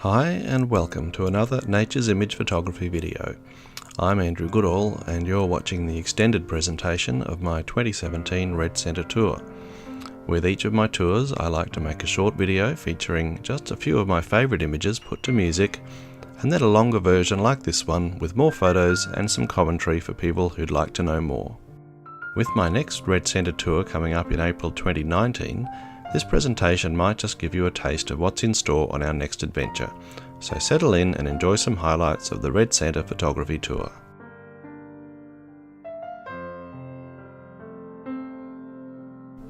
Hi and welcome to another Nature's Image photography video. I'm Andrew Goodall and you're watching the extended presentation of my 2017 Red Centre tour. With each of my tours I like to make a short video featuring just a few of my favourite images put to music, and then a longer version like this one with more photos and some commentary for people who'd like to know more. With my next Red Centre tour coming up in April 2019, this presentation might just give you a taste of what's in store on our next adventure, so settle in and enjoy some highlights of the Red Centre photography tour.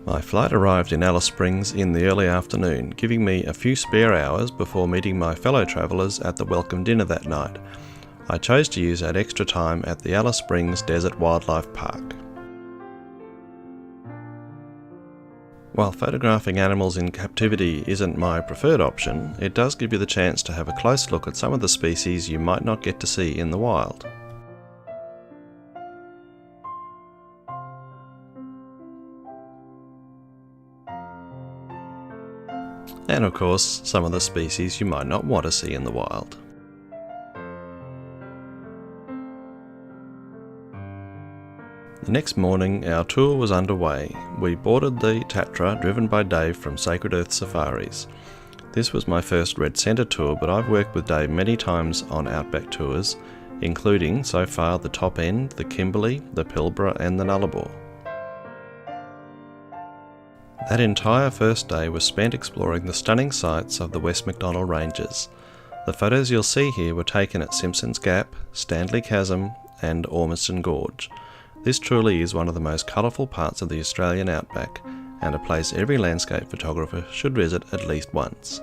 My flight arrived in Alice Springs in the early afternoon, giving me a few spare hours before meeting my fellow travellers at the welcome dinner that night. I chose to use that extra time at the Alice Springs Desert Wildlife Park. While photographing animals in captivity isn't my preferred option, it does give you the chance to have a close look at some of the species you might not get to see in the wild. And of course, some of the species you might not want to see in the wild. The next morning our tour was underway. We boarded the Tatra driven by Dave from Sacred Earth Safaris. This was my first Red Centre tour, but I've worked with Dave many times on outback tours, including so far the Top End, the Kimberley, the Pilbara and the Nullarbor. That entire first day was spent exploring the stunning sights of the West Macdonnell Ranges. The photos you'll see here were taken at Simpsons Gap, Stanley Chasm and Ormiston Gorge. This truly is one of the most colourful parts of the Australian outback, and a place every landscape photographer should visit at least once.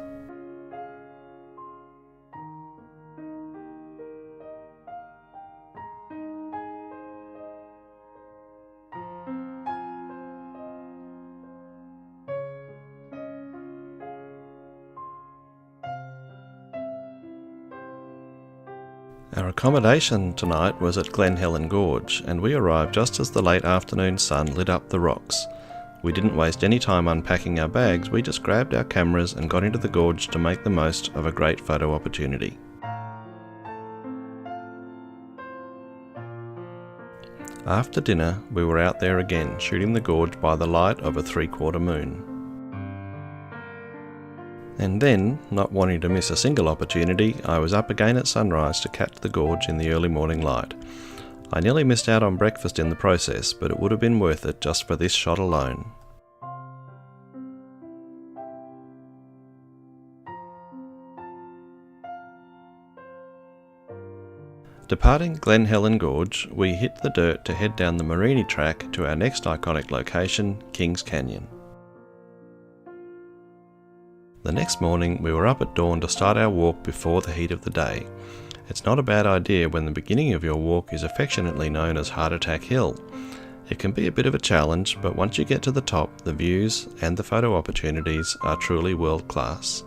Our accommodation tonight was at Glen Helen Gorge, and we arrived just as the late afternoon sun lit up the rocks. We didn't waste any time unpacking our bags, we just grabbed our cameras and got into the gorge to make the most of a great photo opportunity. After dinner, we were out there again, shooting the gorge by the light of a 3/4 moon. And then, not wanting to miss a single opportunity, I was up again at sunrise to catch the gorge in the early morning light. I nearly missed out on breakfast in the process, but it would have been worth it just for this shot alone. Departing Glen Helen Gorge, we hit the dirt to head down the Morini track to our next iconic location, Kings Canyon. The next morning we were up at dawn to start our walk before the heat of the day. It's not a bad idea when the beginning of your walk is affectionately known as Heart Attack Hill. It can be a bit of a challenge, but once you get to the top, the views and the photo opportunities are truly world class.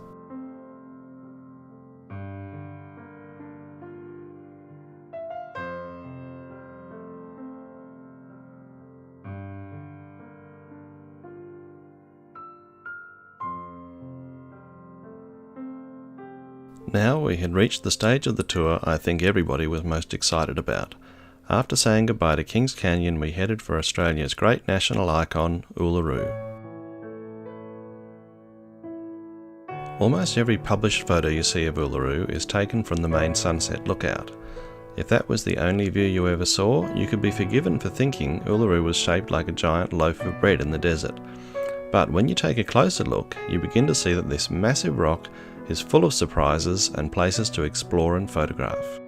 Now we had reached the stage of the tour I think everybody was most excited about. After saying goodbye to Kings Canyon, we headed for Australia's great national icon, Uluru. Almost every published photo you see of Uluru is taken from the main sunset lookout. If that was the only view you ever saw, you could be forgiven for thinking Uluru was shaped like a giant loaf of bread in the desert. But when you take a closer look, you begin to see that this massive rock is full of surprises and places to explore and photograph.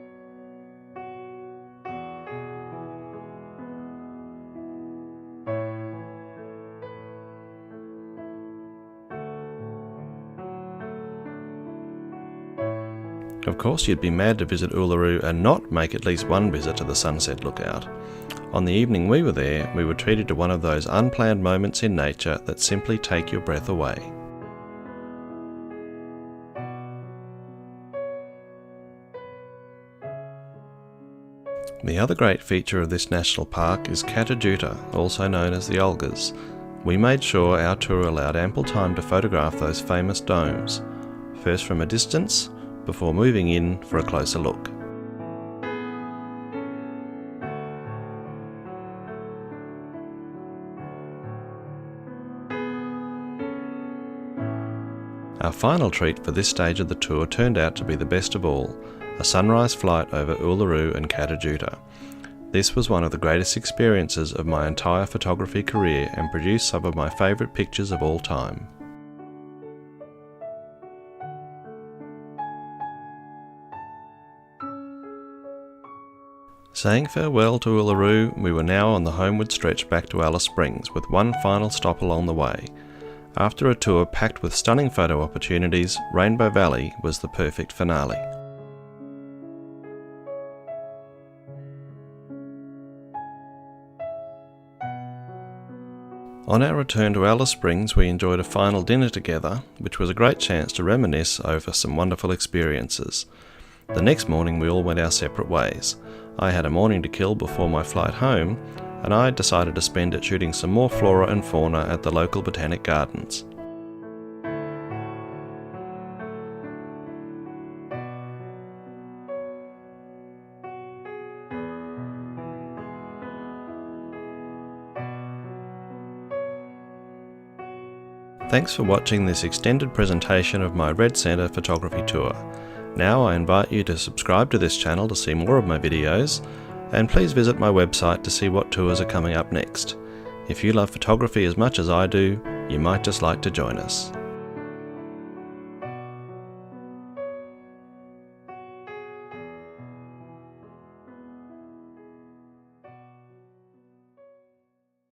Of course, you'd be mad to visit Uluru and not make at least one visit to the sunset lookout. On the evening we were there, we were treated to one of those unplanned moments in nature that simply take your breath away. The other great feature of this national park is Kata-Tjuta, also known as the Olgas. We made sure our tour allowed ample time to photograph those famous domes, first from a distance, before moving in for a closer look. Our final treat for this stage of the tour turned out to be the best of all, a sunrise flight over Uluru and Kata-Tjuta. This was one of the greatest experiences of my entire photography career and produced some of my favourite pictures of all time. Saying farewell to Uluru, we were now on the homeward stretch back to Alice Springs with one final stop along the way. After a tour packed with stunning photo opportunities, Rainbow Valley was the perfect finale. On our return to Alice Springs, we enjoyed a final dinner together, which was a great chance to reminisce over some wonderful experiences. The next morning we all went our separate ways. I had a morning to kill before my flight home, and I decided to spend it shooting some more flora and fauna at the local botanic gardens. Thanks for watching this extended presentation of my Red Centre photography tour. Now I invite you to subscribe to this channel to see more of my videos, and please visit my website to see what tours are coming up next. If you love photography as much as I do, you might just like to join us.